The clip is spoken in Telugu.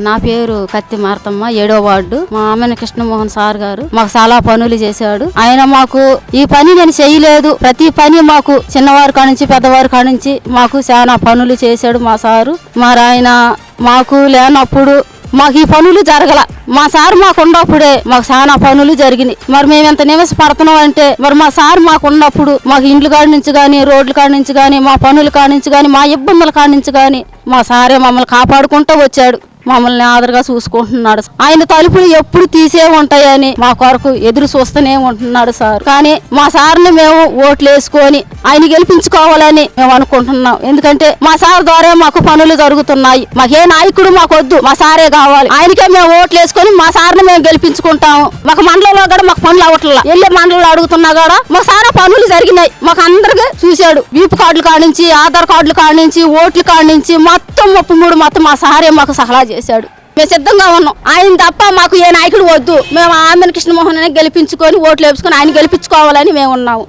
నా పేరు కత్తి మార్తమ్మ, 7వ వార్డు. మా ఆమెన కృష్ణమోహన్ సార్ గారు మాకు చాలా పనులు చేశాడు. ఆయన మాకు ఈ పని నేను చేయలేదు, ప్రతి పని మాకు చిన్నవారి కానించి పెద్దవారి కానించి మాకు చాలా పనులు చేశాడు మా సారు. మరి ఆయన మాకు లేనప్పుడు మాకు ఈ పనులు జరగల. మా సార్ మాకు ఉన్నప్పుడే మాకు చాలా పనులు జరిగినాయి. మరి మేము ఎంత నివస పడుతున్నాం అంటే మరి మా సార్ మాకు ఉన్నప్పుడు మాకు ఇండ్ల కాడి నుంచి కానీ, రోడ్ల కాడి నుంచి కానీ, మా పనుల కాడి నుంచి కానీ, మా ఇబ్బందుల కాడి నుంచి కానీ మా సారే మమ్మల్ని కాపాడుకుంటూ వచ్చాడు. మమ్మల్ని ఆదరగా చూసుకుంటున్నాడు. ఆయన తలుపులు ఎప్పుడు తీసే ఉంటాయని మా కొరకు ఎదురు చూస్తూనే ఉంటున్నాడు సార్. కానీ మా సార్ని మేము ఓట్లు వేసుకొని ఆయన గెలిపించుకోవాలని మేము అనుకుంటున్నాం. ఎందుకంటే మా సార్ ద్వారా మాకు పనులు జరుగుతున్నాయి. మాకే నాయకుడు మాకు వద్దు, మా సారే కావాలి. ఆయనకే మేము ఓట్లు వేసుకొని మా సార్ని మేము గెలిపించుకుంటాము. మాకు మండలంలో కూడా మాకు పనులు అవ్వట్లా. వెళ్ళే మండలంలో అడుగుతున్నా కూడా మాకు చాలా పనులు జరిగినాయి. మాకు అందరికీ చూశాడు. వీపు కార్డులు కానించి, ఆధార్ కార్డులు కానించి, ఓట్ల కానించి మొత్తం 33 మొత్తం మా సారే మాకు సలహా చేశాడు. మేము సిద్ధంగా ఉన్నాం. ఆయన తప్ప మాకు ఏ నాయకుడు వద్దు. మేము ఆమెన కృష్ణమోహన్ గెలిపించుకొని ఓట్లు వేసుకొని ఆయన గెలిపించుకోవాలని మేము ఉన్నాము.